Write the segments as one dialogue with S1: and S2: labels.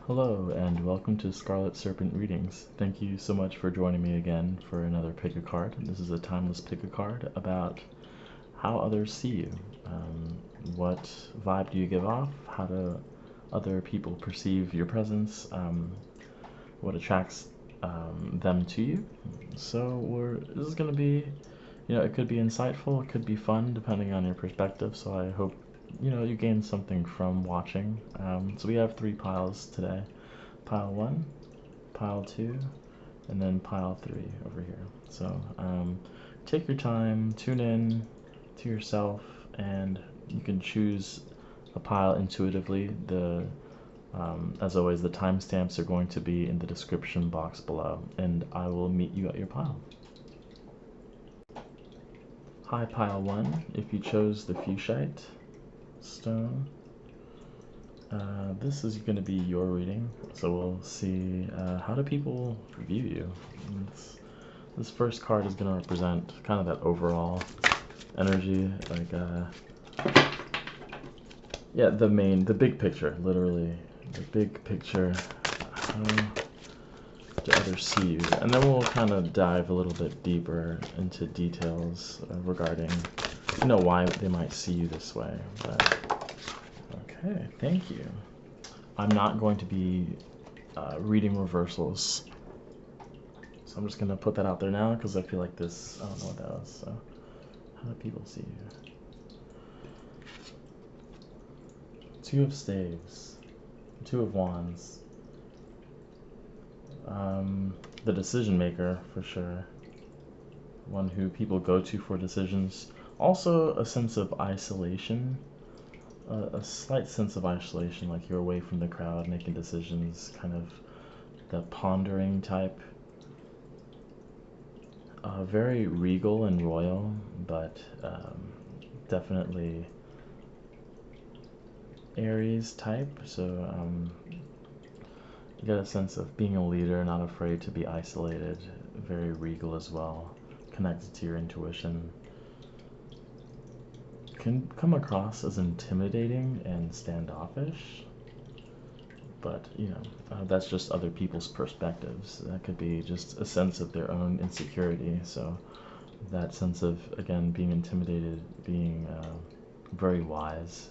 S1: Hello and welcome to Scarlet Serpent Readings. Thank you so much for joining me again for another pick a card. This is a timeless pick a card about how others see you. What vibe do you give off? How do other people perceive your presence? What attracts them to you? So this is going to be, it could be insightful, it could be fun depending on your perspective. So I hope you gain something from watching. So we have 3 piles today. Pile 1, pile 2, and then pile 3 over here. So take your time, tune in to yourself, and you can choose a pile intuitively. As always, the timestamps are going to be in the description box below, and I will meet you at your pile. Hi, pile 1, if you chose the fuchsite stone, this is going to be your reading, so we'll see how do people view you. This first card is going to represent kind of that overall energy, like yeah, the big picture, literally the big picture. How do others see you? And then we'll kind of dive a little bit deeper into details regarding why they might see you this way. But okay, thank you. I'm not going to be reading reversals, so I'm just going to put that out there now because I feel like this, I don't know what that was. So how do people see you? 2 of staves, 2 of wands, the decision maker for sure, one who people go to for decisions. Also a sense of isolation. A slight sense of isolation, like you're away from the crowd making decisions, kind of the pondering type. Very regal and royal, but definitely Aries type. So you get a sense of being a leader, not afraid to be isolated, very regal as well, connected to your intuition. Can come across as intimidating and standoffish, but that's just other people's perspectives. That could be just a sense of their own insecurity. So that sense of, again, being intimidated, being very wise.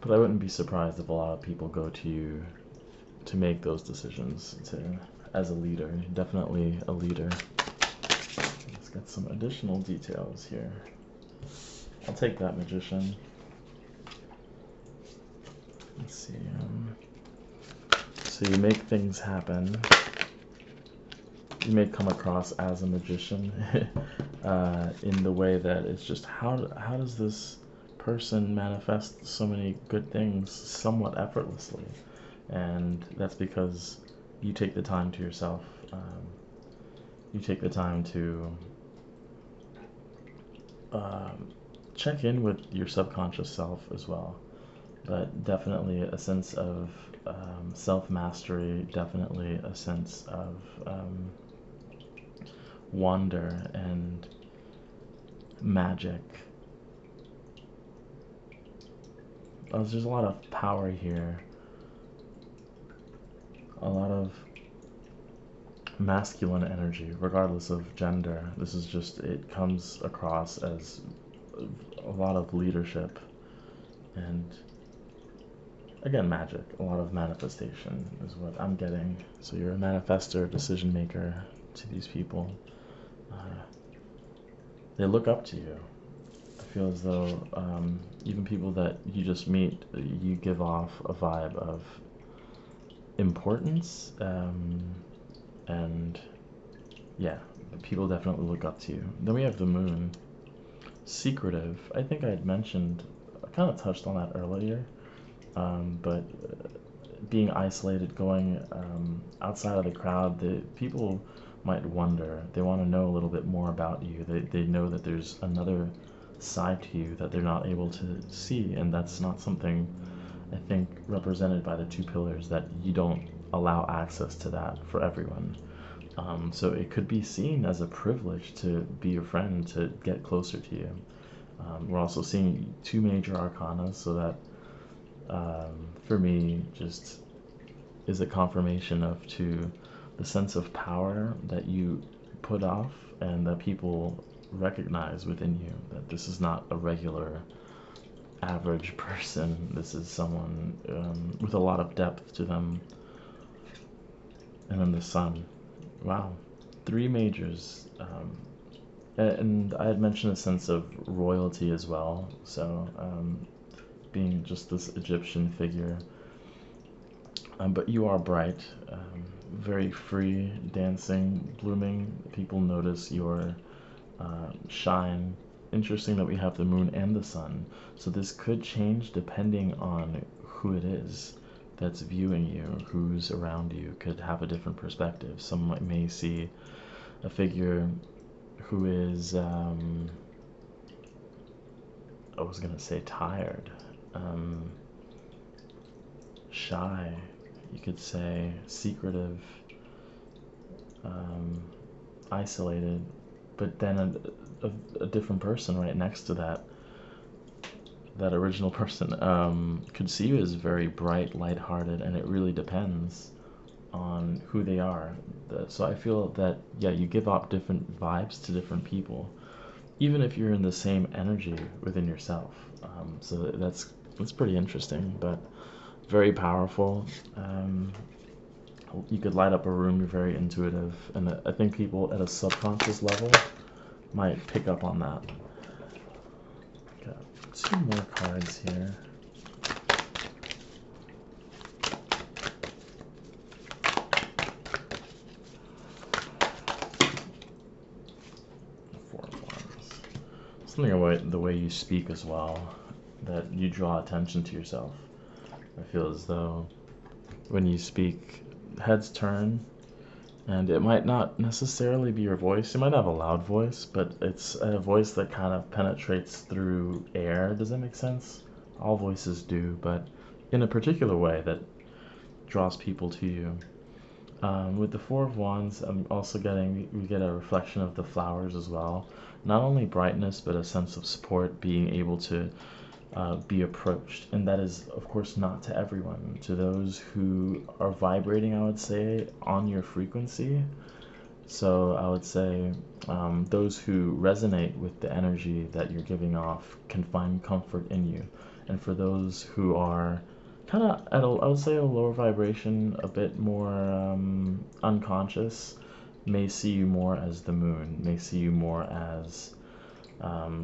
S1: But I wouldn't be surprised if a lot of people go to you to make those decisions as a leader. Definitely a leader. Let's get some additional details here. I'll take that, magician. Let's see. So you make things happen. You may come across as a magician in the way that it's just how does this person manifest so many good things somewhat effortlessly? And that's because you take the time to yourself. You take the time to check in with your subconscious self as well. But definitely a sense of self-mastery, definitely a sense of wonder and magic. There's a lot of power here, a lot of masculine energy, regardless of gender. This is just, it comes across as a lot of leadership and, again, magic. A lot of manifestation is what I'm getting. So you're a manifestor, decision maker to these people. They look up to you. I feel as though even people that you just meet, you give off a vibe of importance, and yeah, people definitely look up to you. Then we have the moon. Secretive. I think I had mentioned, I kind of touched on that earlier, but being isolated, going outside of the crowd, people might wonder. They want to know a little bit more about you. They know that there's another side to you that they're not able to see, and that's not something, I think, represented by the 2 pillars, that you don't allow access to that for everyone. So it could be seen as a privilege to be your friend, to get closer to you. We're also seeing 2 major arcana, so that for me, just is a confirmation to the sense of power that you put off and that people recognize within you, that this is not a regular average person. This is someone with a lot of depth to them. And then the sun. Wow. 3 majors. And I had mentioned a sense of royalty as well. So being just this Egyptian figure. But you are bright, very free, dancing, blooming. People notice your shine. Interesting that we have the moon and the sun. So this could change depending on who it is that's viewing you, who's around you, could have a different perspective. Some may see a figure who is, I was going to say tired, shy, you could say secretive, isolated, but then a different person right next to that original person could see you as very bright, lighthearted, and it really depends on who they are. So I feel that, yeah, you give off different vibes to different people, even if you're in the same energy within yourself. So that's pretty interesting, but very powerful. You could light up a room. You're very intuitive, and I think people at a subconscious level might pick up on that. Got 2 more cards here. Something about the way you speak as well, that you draw attention to yourself. I feel as though when you speak, heads turn, and it might not necessarily be your voice. You might have a loud voice, but it's a voice that kind of penetrates through air. Does that make sense? All voices do, but in a particular way that draws people to you. With the 4 of Wands, I'm also we get a reflection of the flowers as well. Not only brightness, but a sense of support, being able to be approached. And that is, of course, not to everyone. To those who are vibrating, I would say, on your frequency. So I would say those who resonate with the energy that you're giving off can find comfort in you. And for those who are kind of at I would say a lower vibration, a bit more unconscious, may see you more as the moon, may see you more as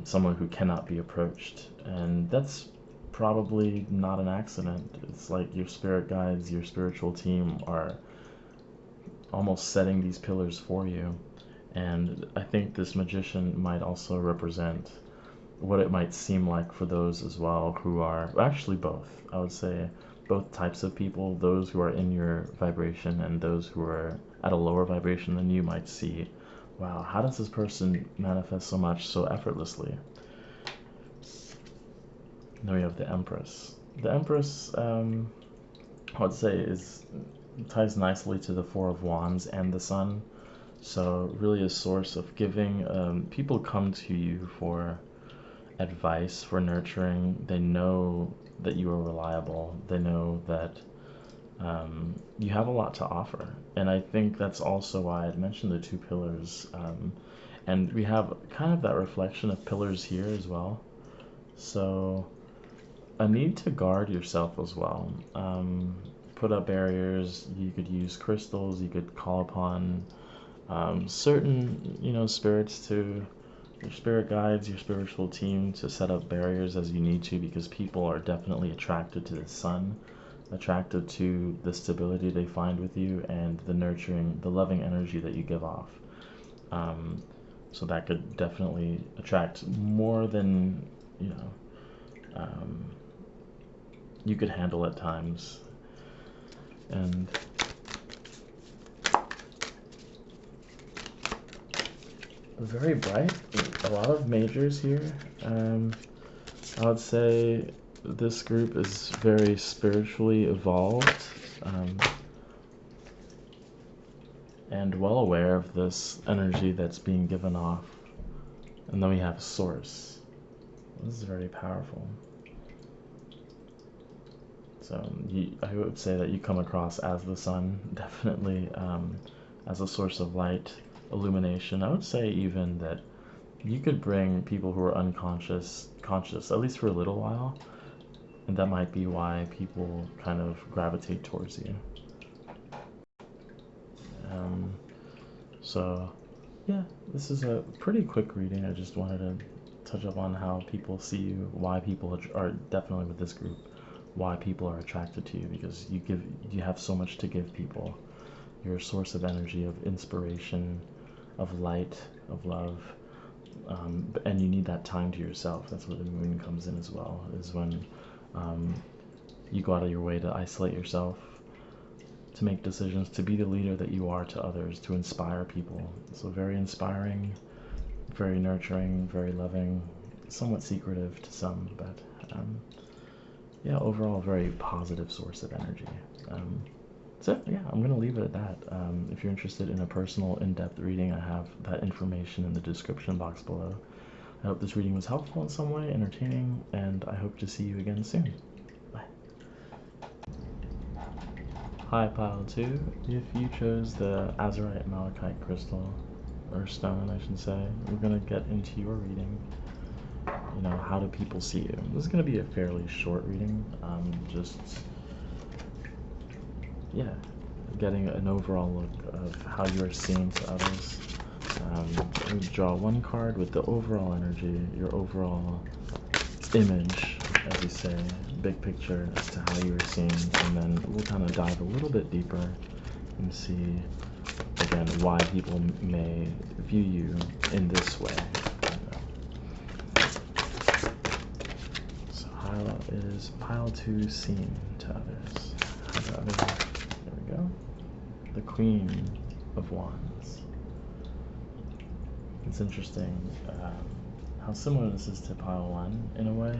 S1: someone who cannot be approached. And that's probably not an accident. It's like your spirit guides, your spiritual team are almost setting these pillars for you. And I think this magician might also represent what it might seem like for those as well who are actually both. I would say both types of people, those who are in your vibration and those who are at a lower vibration than you might see, wow, how does this person manifest so much so effortlessly? Then we have the Empress. The Empress, I would say, ties nicely to the 4 of Wands and the Sun. So really a source of giving. People come to you for advice, for nurturing. They know that you are reliable. They know that you have a lot to offer. And I think that's also why I mentioned the 2 pillars. And we have kind of that reflection of pillars here as well. So a need to guard yourself as well. Put up barriers. You could use crystals. You could call upon certain, spirits to your spirit guides, your spiritual team to set up barriers as you need to, because people are definitely attracted to the sun, attracted to the stability they find with you and the nurturing, the loving energy that you give off. So that could definitely attract more than, you could handle at times. And very bright, a lot of majors here. I would say this group is very spiritually evolved and well aware of this energy that's being given off. And then we have Source. This is very powerful. So I would say that you come across as the sun, definitely, as a source of light, illumination. I would say even that you could bring people who are unconscious conscious, at least for a little while, and that might be why people kind of gravitate towards you. So yeah, this is a pretty quick reading. I just wanted to touch up on how people see you, why people are definitely with this group, why people are attracted to you, because you have so much to give people. You're a source of energy, of inspiration, of light, of love, and you need that time to yourself. That's where the moon comes in as well, is when you go out of your way to isolate yourself, to make decisions, to be the leader that you are to others, to inspire people. So very inspiring, very nurturing, very loving, somewhat secretive to some, but yeah, overall very positive source of energy. So yeah, I'm gonna leave it at that. If you're interested in a personal, in-depth reading, I have that information in the description box below. I hope this reading was helpful in some way, entertaining, and I hope to see you again soon. Bye. Hi, Pile 2. If you chose the Azurite Malachite Crystal, or stone, I should say, we're gonna get into your reading. You know, how do people see you? This is gonna be a fairly short reading. Just, yeah, getting an overall look of how you are seen to others. We draw one card with the overall energy, your overall image, as you say, big picture as to how you are seen, and then we'll kind of dive a little bit deeper and see, again, why people may view you in this way. So how is Pile 2 seen to others? How do others? There we go. The Queen of Wands. It's interesting how similar this is to Pile 1 in a way.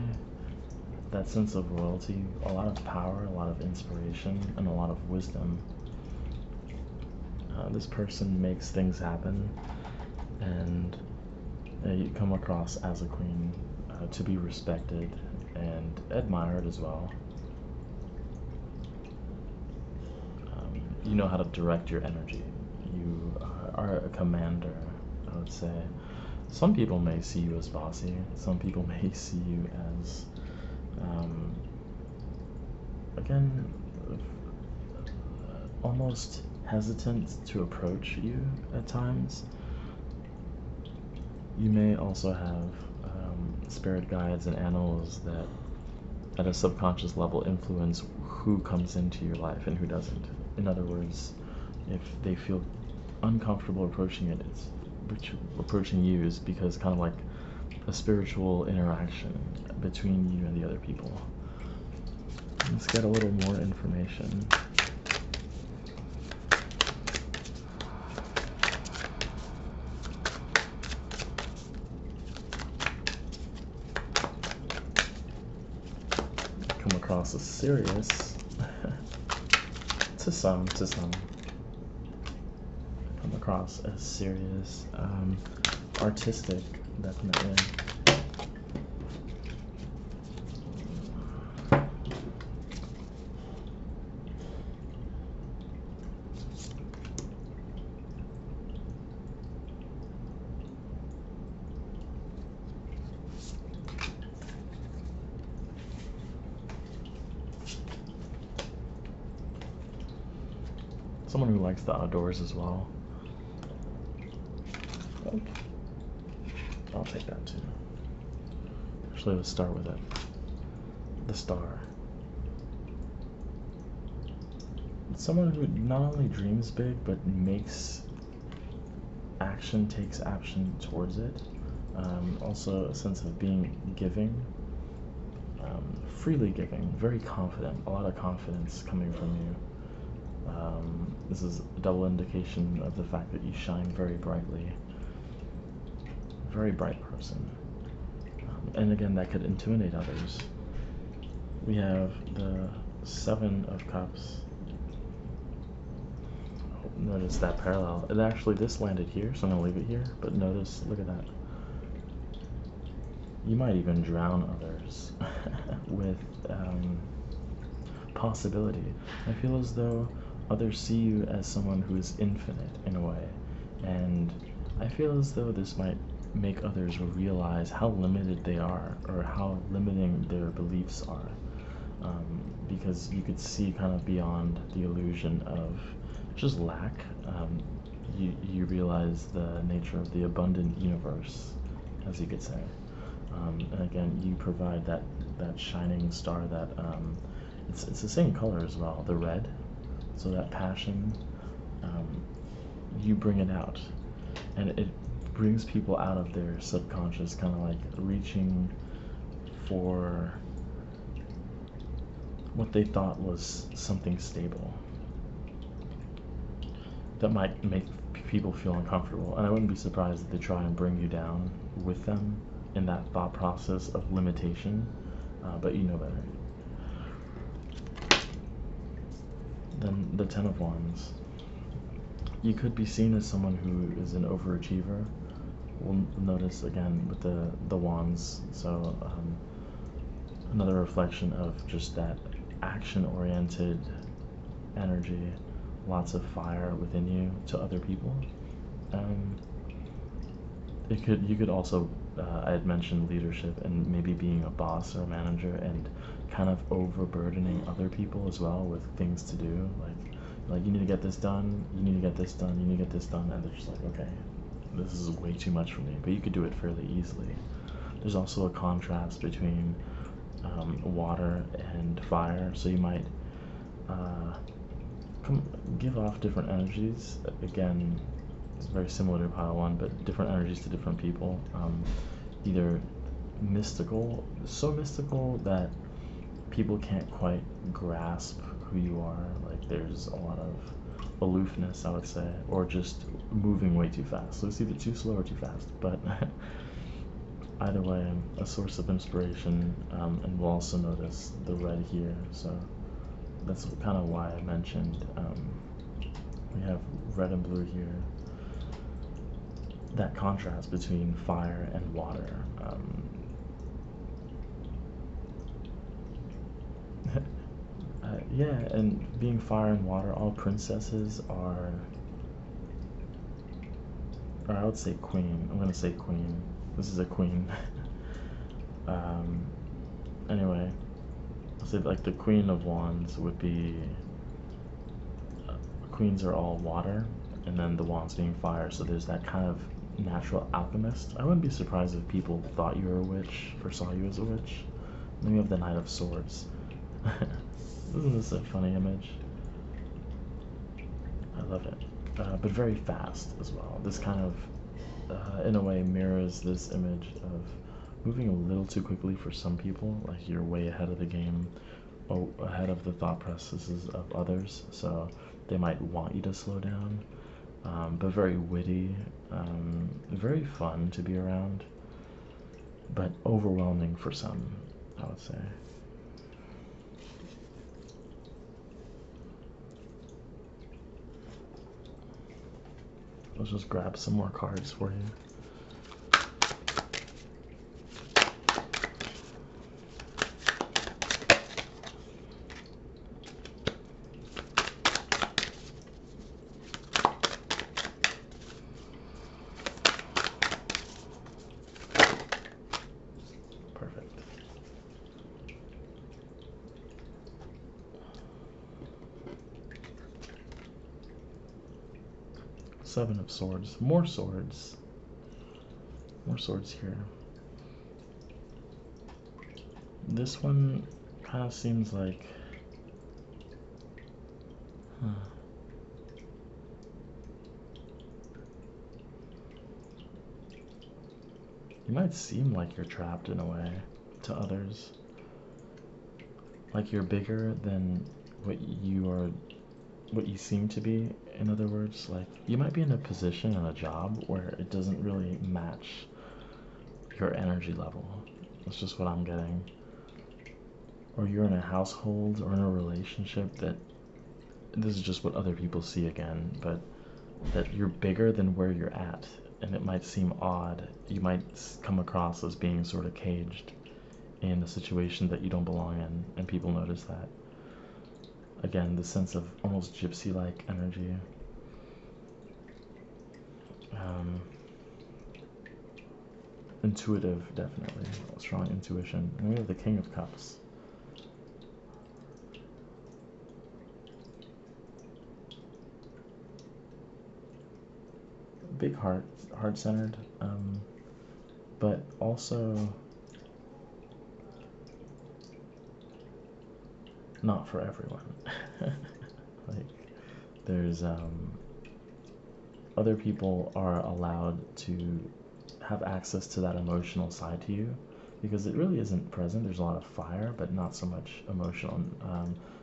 S1: That sense of royalty, a lot of power, a lot of inspiration, and a lot of wisdom. This person makes things happen, and you come across as a queen, to be respected and admired as well. You know how to direct your energy. You are a commander, I would say. Some people may see you as bossy. Some people may see you as, again, almost hesitant to approach you at times. You may also have spirit guides and animals that, at a subconscious level, influence who comes into your life and who doesn't. In other words, if they feel uncomfortable approaching you is because kind of like a spiritual interaction between you and the other people. Let's get a little more information. Come across as serious to some come across as serious, artistic, definitely. Someone who likes the outdoors as well. Oh, I'll take that too. Actually, let's start with it. The Star. It's someone who not only dreams big, but takes action towards it. Also a sense of being giving, freely giving, very confident, a lot of confidence coming from you. This is a double indication of the fact that you shine very brightly. Very bright person. And again, that could intimidate others. We have the Seven of Cups. Oh, notice that parallel. And actually, this landed here, so I'm going to leave it here. But notice, look at that. You might even drown others with possibility. I feel as though others see you as someone who is infinite in a way, and I feel as though this might make others realize how limited they are, or how limiting their beliefs are, because you could see kind of beyond the illusion of just lack. You realize the nature of the abundant universe, as you could say. And again, you provide that shining star that it's the same color as well, the red. So that passion, you bring it out, and it brings people out of their subconscious, kind of like reaching for what they thought was something stable that might make people feel uncomfortable. And I wouldn't be surprised if they try and bring you down with them in that thought process of limitation, but you know better. Then the Ten of Wands. You could be seen as someone who is an overachiever. We'll notice again with the wands, so another reflection of just that action-oriented energy, lots of fire within you to other people. You could also, I had mentioned leadership and maybe being a boss or a manager and kind of overburdening other people as well with things to do, like you need to get this done, you need to get this done, you need to get this done, and they're just like, okay, this is way too much for me, but you could do it fairly easily. There's also a contrast between water and fire, so you might give off different energies. Again, it's very similar to pile one, but different energies to different people. Either mystical, so mystical that people can't quite grasp who you are, like there's a lot of aloofness, I would say, or just moving way too fast. So it's either too slow or too fast, but either way, a source of inspiration. And we'll also notice the red here, so that's kind of why I mentioned we have red and blue here. That contrast between fire and water. Yeah, and being fire and water, all princesses are, or I would say queen. I'm gonna say queen. This is a queen. Anyway, I'll say like the Queen of Wands would be, queens are all water, and then the wands being fire, so there's that kind of natural alchemist. I wouldn't be surprised if people thought you were a witch or saw you as a witch. Then we have the Knight of Swords. Isn't this a funny image? I love it. But very fast as well. This kind of, in a way, mirrors this image of moving a little too quickly for some people. Like you're way ahead of the game, or ahead of the thought processes of others, so they might want you to slow down. But very witty, very fun to be around, but overwhelming for some, I would say. Let's just grab some more cards for you. Perfect. Seven of Swords. More swords. More swords here. This one kind of seems like... You might seem like you're trapped in a way to others. Like you're bigger than what you seem to be. In other words, like you might be in a position in a job where it doesn't really match your energy level. That's just what I'm getting. Or you're in a household or in a relationship that, this is just what other people see again, but that you're bigger than where you're at, and it might seem odd. You might come across as being sort of caged in a situation that you don't belong in, and people notice that. again, the sense of almost gypsy-like energy. Intuitive, definitely. Strong intuition. And we have the King of Cups. Big heart, heart-centered, but also not for everyone. Like, there's other people are allowed to have access to that emotional side to you, because it really isn't present. There's a lot of fire, but not so much emotional.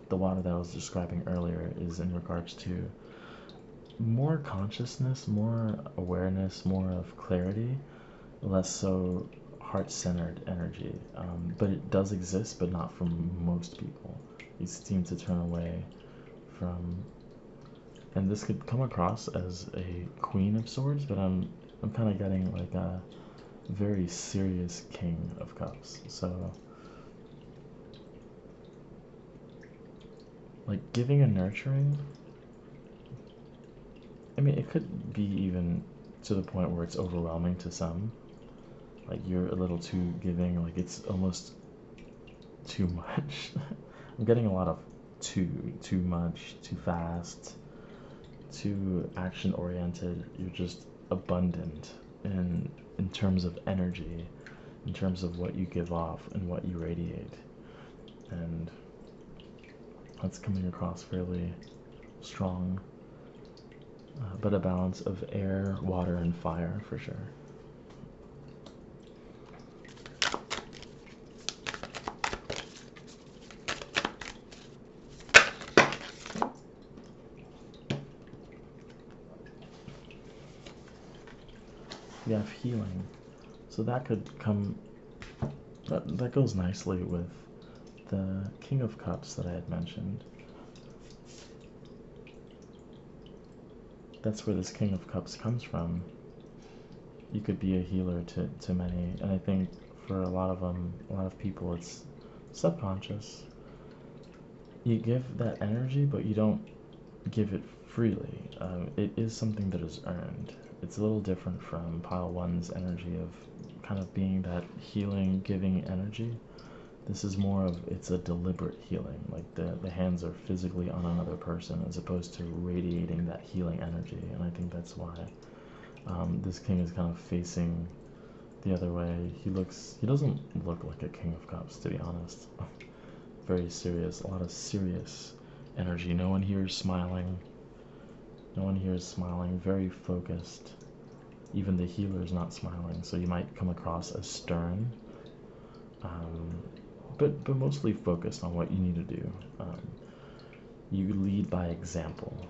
S1: The water that I was describing earlier is in regards to more consciousness, more awareness, more of clarity, less so heart-centered energy. But it does exist, but not from most people. You seem to turn away from, and this could come across as a Queen of Swords, but I'm kind of getting like a very serious King of Cups. So, like, giving and nurturing, I mean, it could be even to the point where it's overwhelming to some. Like, you're a little too giving, like it's almost too much. I'm getting a lot of too much, too fast, too action-oriented. You're just abundant in terms of energy, in terms of what you give off and what you radiate. And that's coming across fairly strong, but a balance of air, water, and fire for sure. We have healing, so that could come, that goes nicely with the King of Cups that I had mentioned. That's where this King of Cups comes from. You could be a healer to many, and I think for a lot of people, it's subconscious. You give that energy, but you don't give it freely. It is something that is earned. It's a little different from pile one's energy of kind of being that healing, giving energy. This is more of, it's a deliberate healing, like the hands are physically on another person as opposed to radiating that healing energy. And I think that's why this king is kind of facing the other way. He doesn't look like a King of Cups, to be honest. Very serious, a lot of serious energy. No one here is smiling. No one here is smiling, very focused. Even the healer is not smiling, so you might come across as stern, but mostly focused on what you need to do. You lead by example,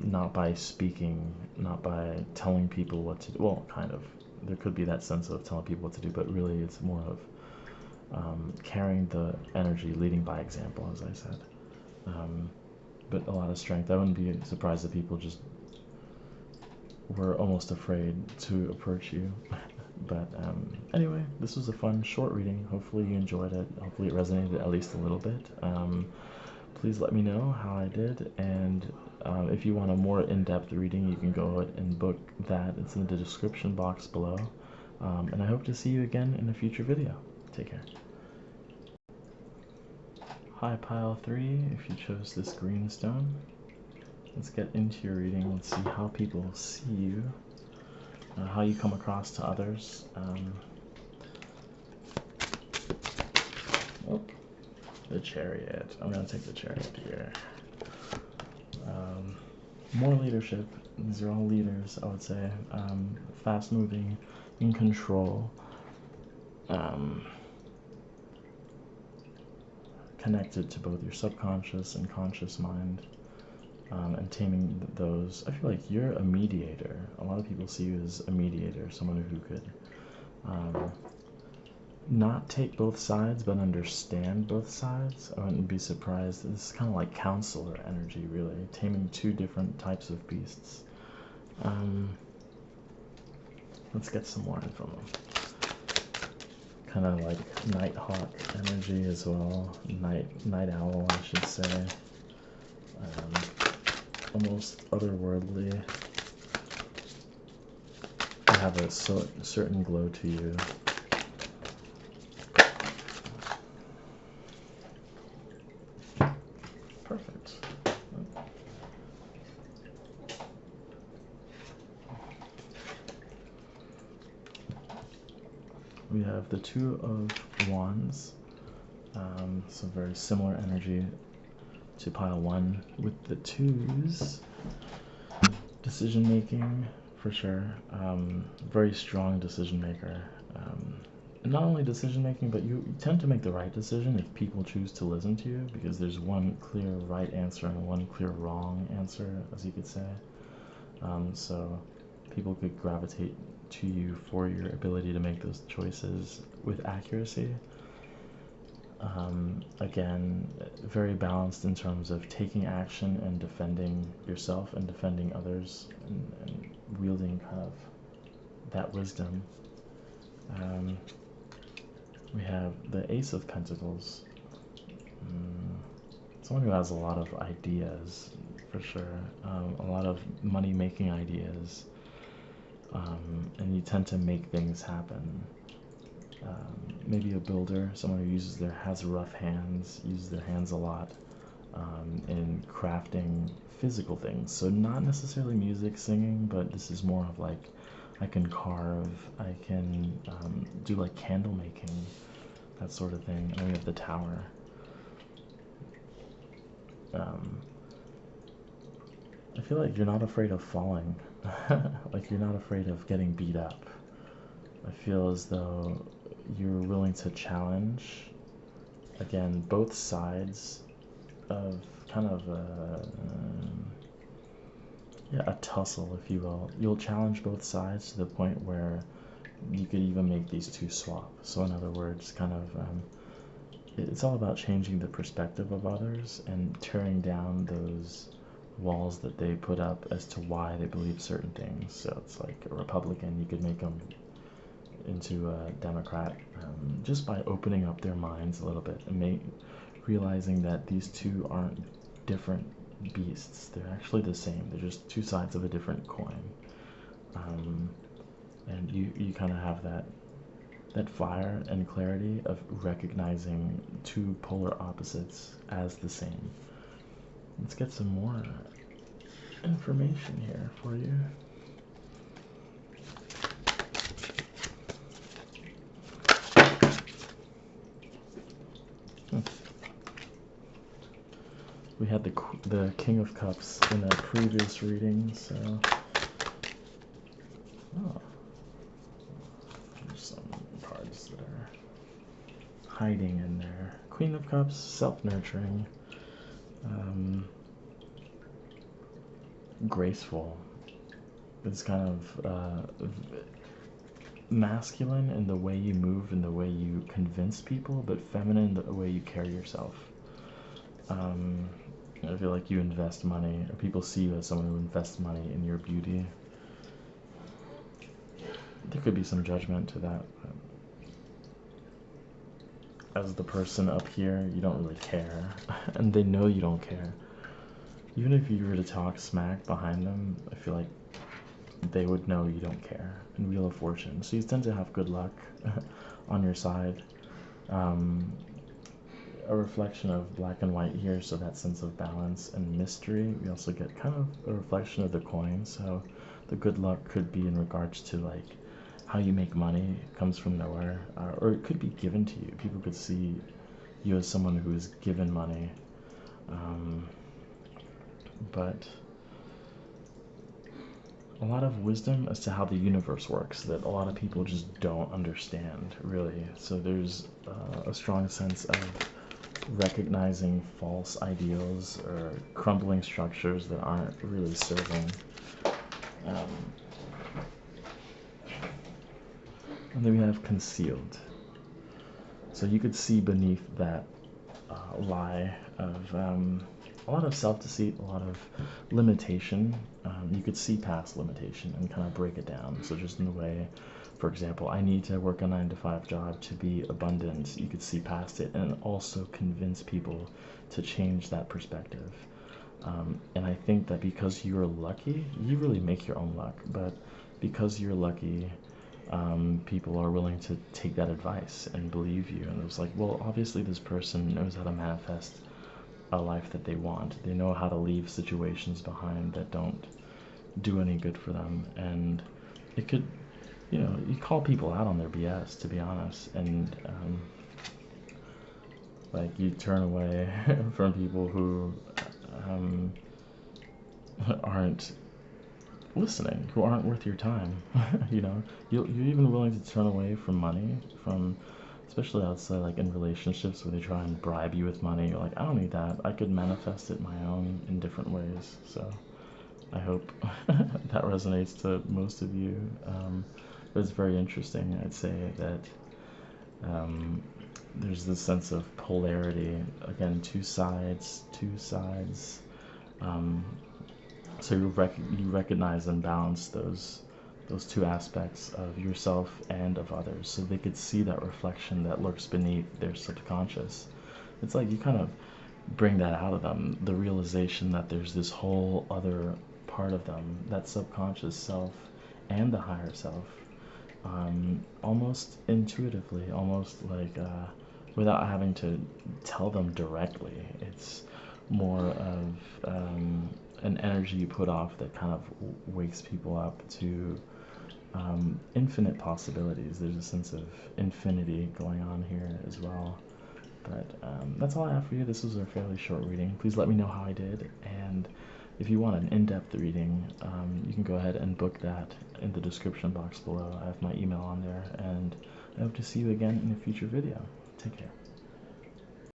S1: not by speaking, not by telling people what to do. Well, kind of. There could be that sense of telling people what to do, but really it's more of carrying the energy, leading by example, as I said. But a lot of strength. I wouldn't be surprised if people just were almost afraid to approach you. But anyway, this was a fun, short reading. Hopefully you enjoyed it. Hopefully it resonated at least a little bit. Please let me know how I did. And if you want a more in-depth reading, you can go ahead and book that. It's in the description box below. And I hope to see you again in a future video. Take care. Hi Pile 3, if you chose this green stone. Let's get into your reading. Let's see how people see you, how you come across to others. Oh, the Chariot. I'm going to take the Chariot here. More leadership. These are all leaders, I would say. Fast moving, in control. Connected to both your subconscious and conscious mind, and taming those. I feel like you're a mediator. A lot of people see you as a mediator, someone who could not take both sides, but understand both sides. I wouldn't be surprised. This is kind of like counselor energy, really, taming two different types of beasts. Let's get some more info. Kind of like Nighthawk energy as well. Night owl, I should say. almost otherworldly. You have a certain glow to you. Perfect. We have the Two of Wands, so very similar energy to pile 1 with the twos. Decision making, for sure. Very strong decision maker. Not only decision making, but you tend to make the right decision if people choose to listen to you, because there's one clear right answer and one clear wrong answer, as you could say. So people could gravitate to you for your ability to make those choices with accuracy. Again, very balanced in terms of taking action and defending yourself and defending others, and wielding kind of that wisdom. We have the Ace of Pentacles. Someone who has a lot of ideas, for sure. A lot of money-making ideas. And you tend to make things happen. Maybe a builder, someone who has rough hands, uses their hands a lot in crafting physical things. So not necessarily music, singing, but this is more of like, I can carve, I can do like candle making, that sort of thing. And we have the Tower. I feel like you're not afraid of falling. Like you're not afraid of getting beat up. I feel as though you're willing to challenge, again, both sides of kind of a tussle, if you will. You'll challenge both sides to the point where you could even make these two swap. So in other words, kind of, it's all about changing the perspective of others and tearing down those walls that they put up as to why they believe certain things. So it's like a Republican, you could make them into a Democrat, just by opening up their minds a little bit and realizing that these two aren't different beasts. They're actually the same. They're just two sides of a different coin. And you kind of have that fire and clarity of recognizing two polar opposites as the same. Let's get some more information here for you. We had the King of Cups in a previous reading, so there's some cards that are hiding in there. Queen of Cups, self-nurturing, graceful. It's kind of masculine in the way you move and the way you convince people, but feminine in the way you carry yourself. I feel like you invest money, or people see you as someone who invests money in your beauty. There could be some judgment to that. As the person up here, you don't really care, and they know you don't care. Even if you were to talk smack behind them, I feel like they would know you don't care. And Wheel of Fortune, so you tend to have good luck on your side. A reflection of black and white here, so that sense of balance and mystery. We also get kind of a reflection of the coin, so the good luck could be in regards to like how you make money. It comes from nowhere, or it could be given to you. People could see you as someone who is given money, but a lot of wisdom as to how the universe works that a lot of people just don't understand, really. So there's a strong sense of recognizing false ideals or crumbling structures that aren't really serving. And then we have concealed. So you could see beneath that lie of a lot of self-deceit, a lot of limitation. You could see past limitation and kind of break it down. So just in the way, for example, I need to work a 9-to-5 job to be abundant. You could see past it and also convince people to change that perspective. And I think that because you're lucky, you really make your own luck, but because you're lucky, people are willing to take that advice and believe you. And it was like, well, obviously this person knows how to manifest a life that they want. They know how to leave situations behind that don't do any good for them. And it could, you call people out on their BS, to be honest. And like you turn away from people who aren't listening, who aren't worth your time. You're even willing to turn away from money, from especially outside, like in relationships where they try and bribe you with money. You're like, I don't need that. I could manifest it my own in different ways. So I hope that resonates to most of you. But it's very interesting. I'd say that there's this sense of polarity. Again, two sides. So you recognize and balance those two aspects of yourself and of others, so they could see that reflection that lurks beneath their subconscious. It's like you kind of bring that out of them, the realization that there's this whole other part of them, that subconscious self and the higher self, almost intuitively, almost like without having to tell them directly. It's more of an energy you put off that kind of wakes people up to infinite possibilities. There's a sense of infinity going on here as well. But that's all I have for you. This was a fairly short reading. Please let me know how I did, and if you want an in-depth reading, you can go ahead and book that in the description box below. I have my email on there, and I hope to see you again in a future video. Take care.